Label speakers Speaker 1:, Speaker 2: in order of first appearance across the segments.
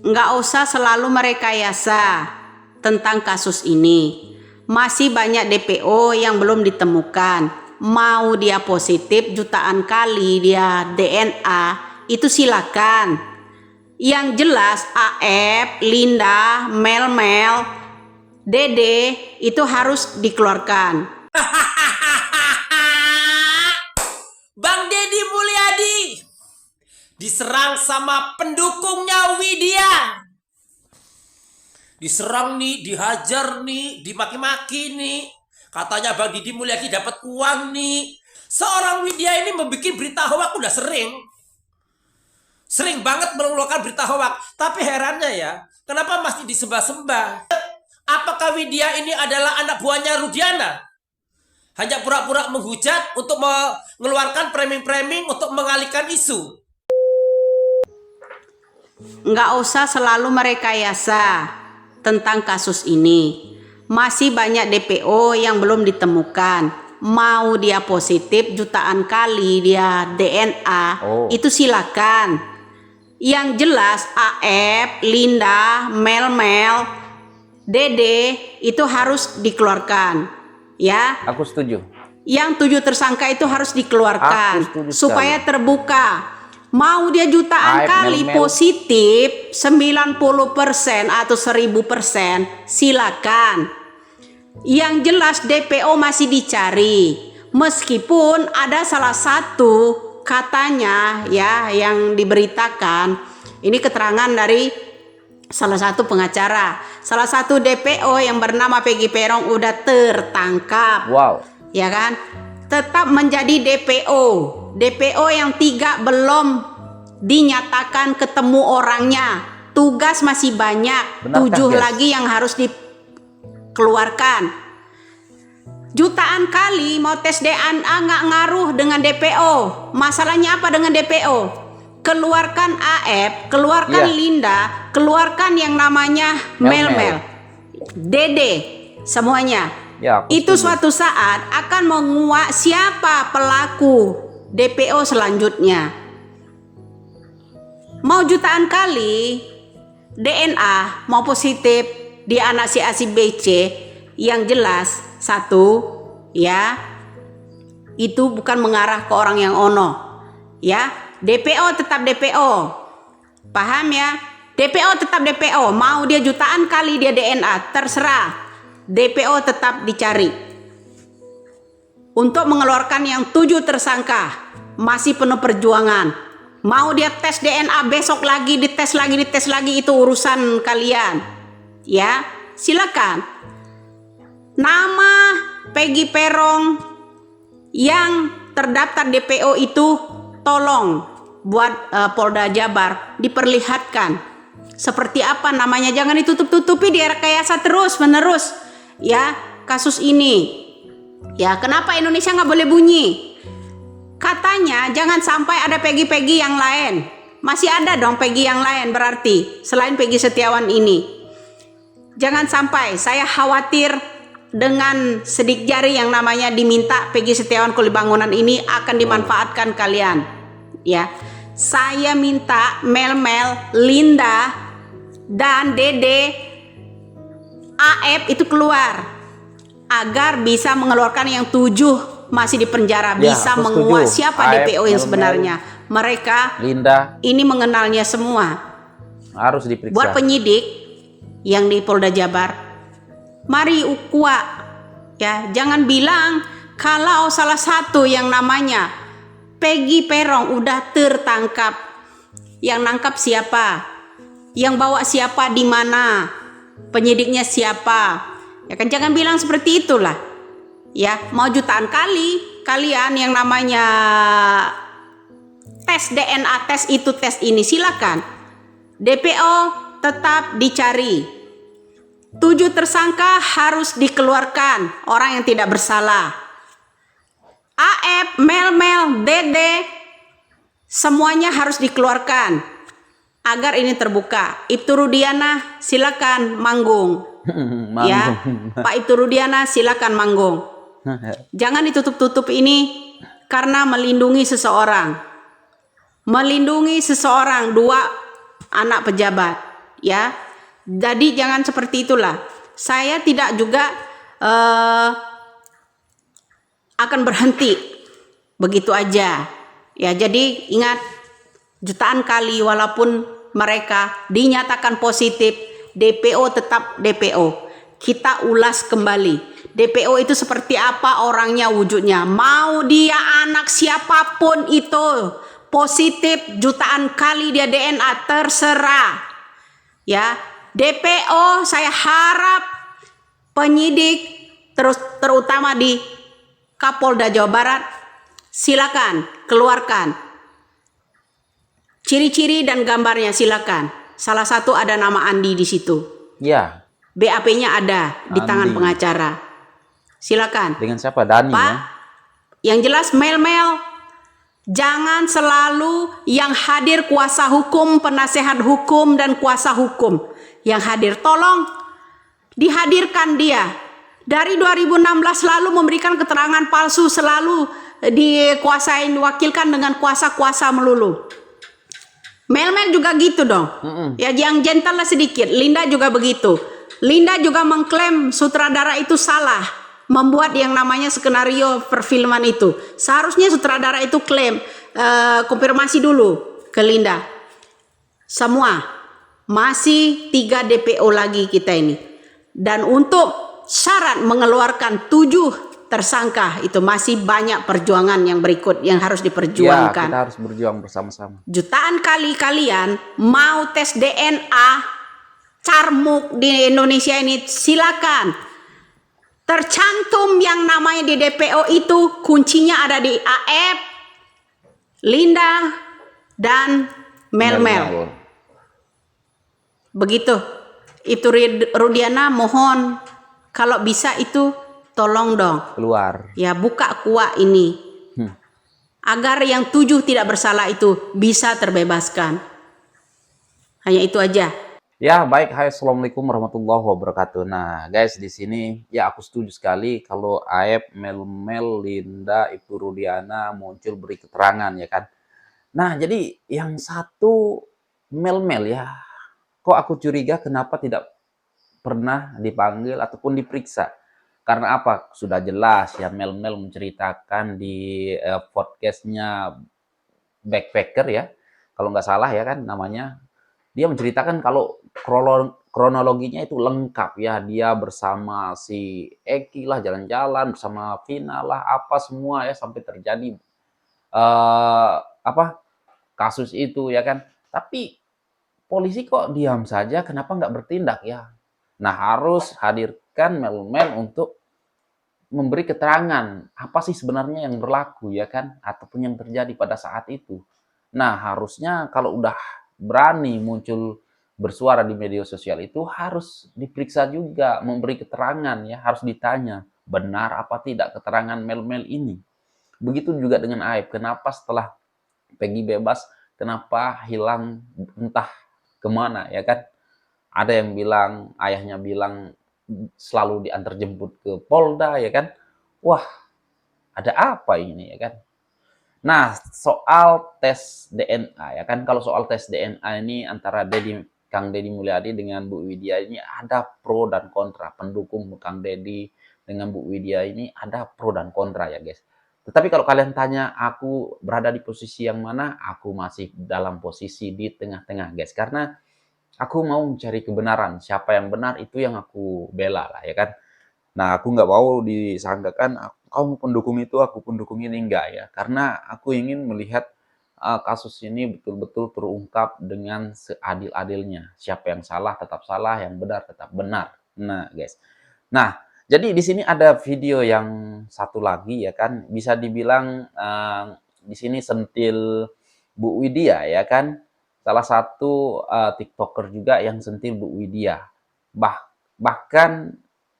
Speaker 1: Nggak usah selalu merekayasa tentang kasus ini. Masih banyak DPO yang belum ditemukan. Mau dia positif jutaan kali dia DNA, itu silakan. Yang jelas AF, Linda, Mel, Dede itu harus dikeluarkan.
Speaker 2: Bang Deddy Mulyadi diserang sama pendukungnya Widya. Diserang nih, dihajar nih, dimaki-maki nih. Katanya Bang Deddy Mulyadi dapat uang nih. Seorang Widya ini membuat berita hoak udah sering. Sering banget mengeluarkan berita hoak. Tapi herannya ya, kenapa masih disembah-sembah? Apakah Widya ini adalah anak buahnya Rudiana? Hanya pura-pura menghujat untuk mengeluarkan framing-framing untuk mengalihkan isu.
Speaker 1: Nggak usah selalu merekayasa tentang kasus ini. Masih banyak DPO yang belum ditemukan. Mau dia positif jutaan kali dia DNA, itu silakan. Yang jelas AF, Linda, Mel, Dede itu harus dikeluarkan. Ya.
Speaker 3: Aku setuju.
Speaker 1: Yang 7 tersangka itu harus dikeluarkan supaya
Speaker 3: sekali.
Speaker 1: terbuka. Mau dia jutaan kali positif 90% atau 1000%, silakan. Yang jelas DPO masih dicari. Meskipun ada salah satu katanya ya yang diberitakan, ini keterangan dari salah satu pengacara, salah satu DPO yang bernama Peggy Peron udah tertangkap.
Speaker 3: Wow.
Speaker 1: Ya kan? Tetap menjadi DPO. DPO yang 3 belum dinyatakan ketemu orangnya. Tugas masih banyak. 7 lagi yang harus dikeluarkan. Jutaan kali mau tes DNA nggak ngaruh dengan DPO. Masalahnya apa dengan DPO? Keluarkan AF, keluarkan Linda, keluarkan yang namanya Mel, Dede, semuanya.
Speaker 3: Ya,
Speaker 1: itu suatu saat akan menguak siapa pelaku DPO selanjutnya. Mau jutaan kali DNA mau positif di anak si A si B C, yang jelas satu ya, itu bukan mengarah ke orang yang ono ya. DPO tetap DPO, paham ya? DPO tetap DPO. Mau dia jutaan kali dia DNA, terserah. DPO tetap dicari untuk mengeluarkan yang 7 tersangka. Masih penuh perjuangan. Mau dia tes DNA besok lagi, dites lagi, itu urusan kalian ya, silakan. Nama Peggy Peron yang terdaftar DPO itu tolong buat Polda Jabar diperlihatkan seperti apa namanya. Jangan ditutup-tutupi, direkayasa terus menerus ya kasus ini ya. Kenapa Indonesia nggak boleh bunyi? Katanya jangan sampai ada Peggy yang lain. Masih ada dong Peggy yang lain berarti selain Peggy Setiawan ini. Jangan sampai, saya khawatir dengan sidik jari yang namanya diminta Peggy Setiawan Kuli Bangunan ini akan dimanfaatkan kalian ya. Saya minta Mel, Linda dan Dede, AF itu keluar agar bisa mengeluarkan yang 7 masih di penjara, bisa menguak siapa DPO yang sebenarnya. Mereka
Speaker 3: Linda
Speaker 1: ini mengenalnya semua.
Speaker 3: Harus diperiksa.
Speaker 1: Buat penyidik yang di Polda Jabar, mari ukua ya. Jangan bilang kalau salah satu yang namanya Peggy Peron udah tertangkap. Yang nangkap siapa? Yang bawa siapa, di mana? Penyidiknya siapa? Ya kan, jangan bilang seperti itulah. Ya, mau jutaan kali kalian yang namanya tes DNA, tes itu, tes ini, silakan. DPO tetap dicari. 7 tersangka harus dikeluarkan, orang yang tidak bersalah. AF, Mel, Dede, semuanya harus dikeluarkan agar ini terbuka. Ibtu Rudiana silakan manggung. Ya, Pak Ibtu Rudiana silakan manggung. Jangan ditutup-tutup ini karena melindungi seseorang. Melindungi seseorang, 2 anak pejabat. ya. Jadi jangan seperti itulah. Saya tidak juga akan berhenti begitu aja. Ya, jadi ingat, jutaan kali walaupun mereka dinyatakan positif, DPO tetap DPO. Kita ulas kembali. DPO itu seperti apa orangnya, wujudnya. Mau dia anak siapapun itu positif jutaan kali dia DNA, terserah. Ya, DPO saya harap penyidik terutama di Kapolda Jawa Barat silakan keluarkan ciri-ciri dan gambarnya, silakan. Salah satu ada nama Andi di situ.
Speaker 3: Ya.
Speaker 1: BAP-nya ada di tangan
Speaker 3: Andi.
Speaker 1: pengacara. Silakan.
Speaker 3: Dengan siapa? Dani
Speaker 1: Pak,
Speaker 3: ya?
Speaker 1: yang jelas Mel, jangan selalu yang hadir kuasa hukum, penasehat hukum, dan kuasa hukum yang hadir. Tolong dihadirkan dia. Dari 2016 lalu memberikan keterangan palsu, selalu dikuasain, diwakilkan dengan kuasa-kuasa melulu. Mel juga gitu dong. Ya, yang gentle lah sedikit. Linda juga begitu. Linda juga mengklaim sutradara itu salah membuat yang namanya skenario perfilman itu. Seharusnya sutradara itu klaim, konfirmasi dulu ke Linda. Semua masih 3 DPO lagi kita ini. Dan untuk syarat mengeluarkan 7 tersangka itu masih banyak perjuangan yang berikut yang harus
Speaker 3: Ya,
Speaker 1: diperjuangkan.
Speaker 3: kita harus berjuang bersama-sama.
Speaker 1: Jutaan kali kalian mau tes DNA carmuk di Indonesia ini, silakan. Tercantum yang namanya di DPO itu, kuncinya ada di AF, Linda, dan Mel. Begitu. Itu Rudiana, mohon kalau bisa itu tolong dong.
Speaker 3: Keluar.
Speaker 1: Ya, buka kuak ini. Agar yang 7 tidak bersalah itu bisa terbebaskan. Hanya itu aja.
Speaker 3: Ya, baik. Hai, assalamualaikum warahmatullahi wabarakatuh. Nah, guys, di sini ya aku setuju sekali kalau Aep, Mel, Linda, Ibtu Rudiana muncul beri keterangan, ya kan. Nah, jadi yang satu Mel ya, kok aku curiga kenapa tidak pernah dipanggil ataupun diperiksa. Karena apa? Sudah jelas ya, Mel menceritakan di podcastnya Backpacker ya, kalau nggak salah ya kan namanya. Dia menceritakan kalau kronologinya itu lengkap ya, dia bersama si Eki lah jalan-jalan, bersama Vina lah, apa semua ya, sampai terjadi kasus itu ya kan. Tapi polisi kok diam saja, kenapa nggak bertindak ya? Nah, harus hadirkan Mel untuk memberi keterangan apa sih sebenarnya yang berlaku ya kan, ataupun yang terjadi pada saat itu. Nah, harusnya kalau udah berani muncul bersuara di media sosial itu harus diperiksa juga, memberi keterangan ya, harus ditanya benar apa tidak keterangan Mel ini. Begitu juga dengan Aib, kenapa setelah Peggy bebas, kenapa hilang entah kemana ya kan? Ada yang bilang, ayahnya bilang selalu diantar jemput ke Polda ya kan? Wah, ada apa ini ya kan? Nah, soal tes DNA ya kan, kalau soal tes DNA ini antara Kang Deddy Mulyadi dengan Bu Widya ini ada pro dan kontra. Pendukung Kang Deddy dengan Bu Widya ini ada pro dan kontra ya guys. Tetapi kalau kalian tanya aku berada di posisi yang mana, aku masih dalam posisi di tengah-tengah guys. Karena aku mau mencari kebenaran. Siapa yang benar itu yang aku bela lah ya kan. Nah, aku nggak mau disangkakan kamu pendukung itu, aku pendukung ini, enggak ya. Karena aku ingin melihat kasus ini betul-betul terungkap dengan seadil-adilnya. Siapa yang salah tetap salah, yang benar tetap benar. Nah, guys. Nah, jadi di sini ada video yang satu lagi ya kan, bisa dibilang di sini sentil Bu Widya ya kan. Salah satu TikToker juga yang sentil Bu Widya. Bahkan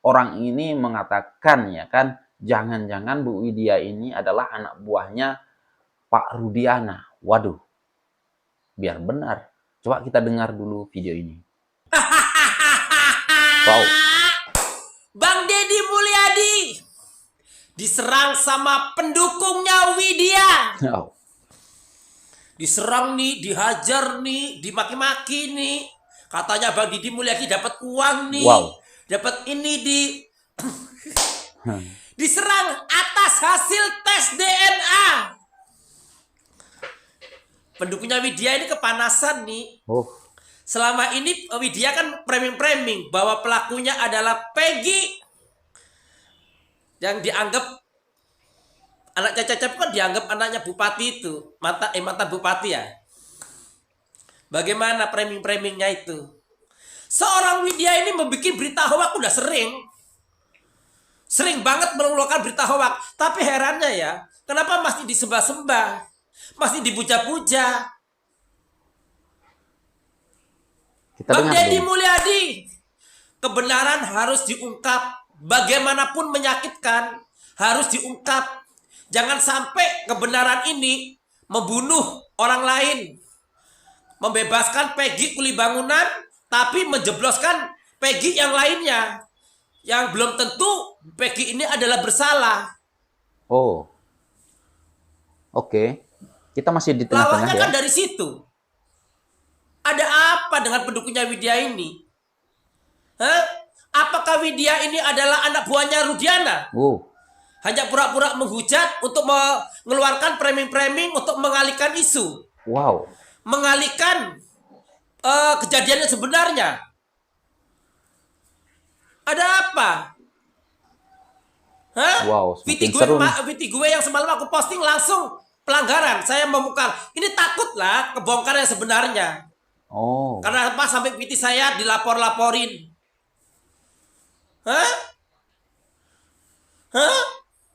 Speaker 3: orang ini mengatakan ya kan, jangan-jangan Bu Widya ini adalah anak buahnya Pak Rudiana. Waduh, biar benar. Coba kita dengar dulu video ini. Wow.
Speaker 2: Bang Deddy Mulyadi diserang sama pendukungnya Widya.
Speaker 3: Oh.
Speaker 2: Diserang nih, dihajar nih, dimaki-maki nih. Katanya Bang Didi Mulyadi dapat uang nih.
Speaker 3: Wow.
Speaker 2: Dapat ini diserang atas hasil tes DNA. Pendukungnya Widya ini kepanasan nih.
Speaker 3: Oh,
Speaker 2: Selama ini Widya kan framing-framing bahwa pelakunya adalah Peggy. Yang dianggap anak Cecep kan dianggap anaknya bupati itu. Mantan bupati ya. Bagaimana framing-framingnya itu? Seorang Widya ini membuat berita hoak udah sering. Sering banget mengeluarkan berita hoak. Tapi herannya ya, kenapa masih disembah-sembah? Masih dipuja-puja?
Speaker 3: kita
Speaker 2: Bang
Speaker 3: dengar
Speaker 2: Deddy
Speaker 3: dulu.
Speaker 2: Mulyadi, kebenaran harus diungkap. Bagaimanapun menyakitkan, harus diungkap. Jangan sampai kebenaran ini membunuh orang lain. Membebaskan Peggy kuli bangunan, tapi menjebloskan Peggy yang lainnya. Yang belum tentu Peggy ini adalah bersalah.
Speaker 3: Oh, oke. Kita masih di tengah-tengah
Speaker 2: Lawaknya
Speaker 3: ya.
Speaker 2: kan dari situ. Ada apa dengan pendukungnya Widya ini? Hah? Apakah Widya ini adalah anak buahnya Rudiana?
Speaker 3: Oh,
Speaker 2: Hanya pura-pura menghujat untuk mengeluarkan framing-framing untuk mengalihkan isu.
Speaker 3: wow.
Speaker 2: Mengalihkan kejadian yang sebenarnya. Ada apa? Hah?
Speaker 3: Wow, semakin seru nih.
Speaker 2: VT gue yang semalam aku posting langsung pelanggaran. Saya memukar. Ini takutlah kebongkar yang sebenarnya.
Speaker 3: Oh,
Speaker 2: Karena apa sampai VT saya dilapor-laporin. Hah? Hah?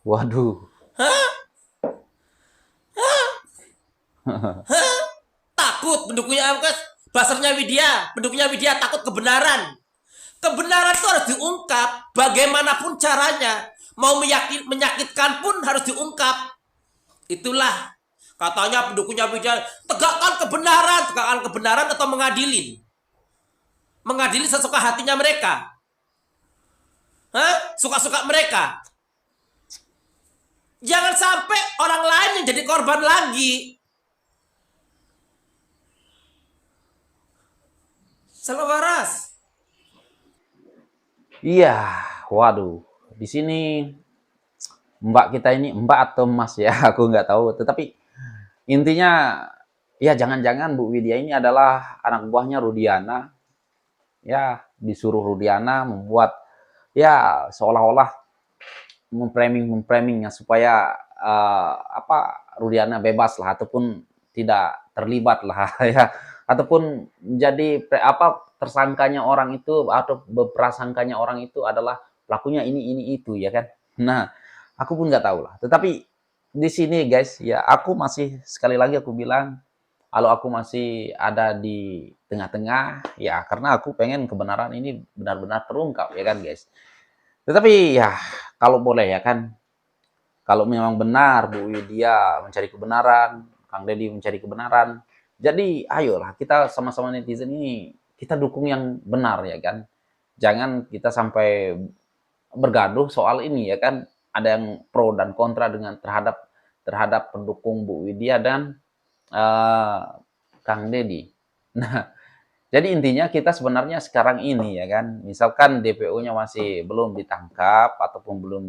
Speaker 3: waduh.
Speaker 2: Hah? Takut pendukungnya basarnya Widya, pendukungnya Widya takut kebenaran. Kebenaran itu harus diungkap bagaimanapun caranya. Mau menyakitkan pun harus diungkap. Itulah katanya pendukungnya Widya, tegakkan kebenaran atau mengadili. Mengadili sesuka hatinya mereka. Hah? Suka-suka mereka. Jangan sampai orang lain yang jadi korban lagi. Selalu waras.
Speaker 3: Iya, waduh. Di sini Mbak kita ini Mbak atau Mas ya, aku nggak tahu. Tetapi intinya ya jangan-jangan Bu Widya ini adalah anak buahnya Rudiana. Ya, disuruh Rudiana membuat ya seolah-olah memframingnya supaya Rudiana bebas lah ataupun tidak terlibat lah ya ataupun menjadi tersangkanya orang itu atau berprasangkanya orang itu adalah pelakunya ini itu ya kan. Nah, aku pun nggak tahu lah. Tetapi di sini guys ya aku masih sekali lagi aku bilang kalau aku masih ada di tengah-tengah ya karena aku pengen kebenaran ini benar-benar terungkap ya kan guys. Tetapi ya kalau boleh ya kan kalau memang benar Bu Widya mencari kebenaran, Kang Deddy mencari kebenaran, jadi ayolah kita sama-sama netizen ini kita dukung yang benar ya kan. Jangan kita sampai bergaduh soal ini ya kan. Ada yang pro dan kontra dengan terhadap pendukung Bu Widya dan Kang Deddy. Nah, jadi intinya kita sebenarnya sekarang ini ya kan, misalkan DPO-nya masih belum ditangkap ataupun belum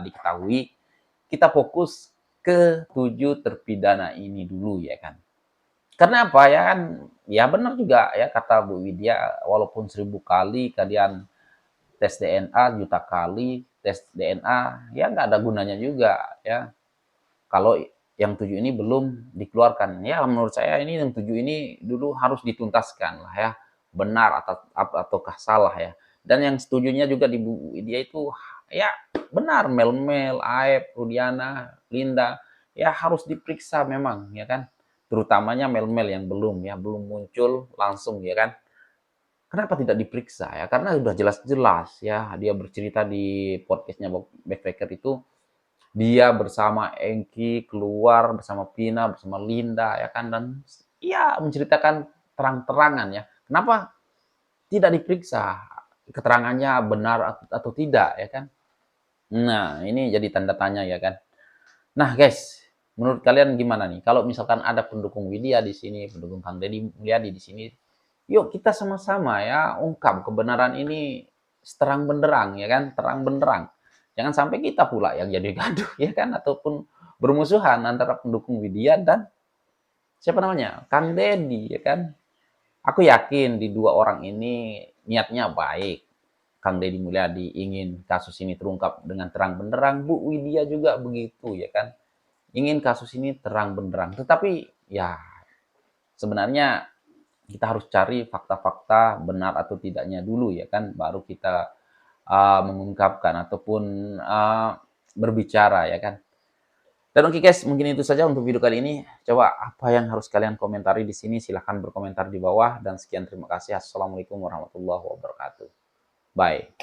Speaker 3: diketahui, kita fokus ke 7 terpidana ini dulu ya kan. Karena apa ya kan? Ya benar juga ya kata Bu Widya, walaupun 1000 kali kalian tes DNA, juta kali tes DNA, ya nggak ada gunanya juga ya. Kalau yang 7 ini belum dikeluarkan, ya menurut saya ini yang 7 ini dulu harus dituntaskan lah ya, benar ataukah salah ya. Dan yang setujunya juga di Bu Widya itu ya benar Melmel, Aep, Rudiana, Linda, ya harus diperiksa memang ya kan. Terutamanya Melmel yang belum muncul langsung ya kan. Kenapa tidak diperiksa ya? Karena sudah jelas-jelas ya dia bercerita di podcastnya Backpacker itu dia bersama Engki keluar bersama Pina bersama Linda ya kan dan ya menceritakan terang-terangan ya. Kenapa tidak diperiksa keterangannya benar atau tidak ya kan? Nah, ini jadi tanda tanya ya kan. Nah, guys, menurut kalian gimana nih? Kalau misalkan ada pendukung Widya di sini, pendukung Kang Deddy Mulyadi di sini, Yuk kita sama-sama ya ungkap kebenaran ini terang benderang ya kan, terang benderang. Jangan sampai kita pula yang jadi gaduh ya kan, ataupun bermusuhan antara pendukung Widya dan siapa namanya, Kang Deddy ya kan. Aku yakin di dua orang ini niatnya baik. Kang Deddy Mulyadi ingin kasus ini terungkap dengan terang benderang, Bu Widya juga begitu ya kan. Ingin kasus ini terang benderang. Tetapi ya sebenarnya kita harus cari fakta-fakta benar atau tidaknya dulu ya kan, baru kita mengungkapkan ataupun berbicara ya kan. Dan oke guys, mungkin itu saja untuk video kali ini. Coba apa yang harus kalian komentari di sini, silahkan berkomentar di bawah. Dan sekian, terima kasih. Assalamualaikum warahmatullahi wabarakatuh. Bye.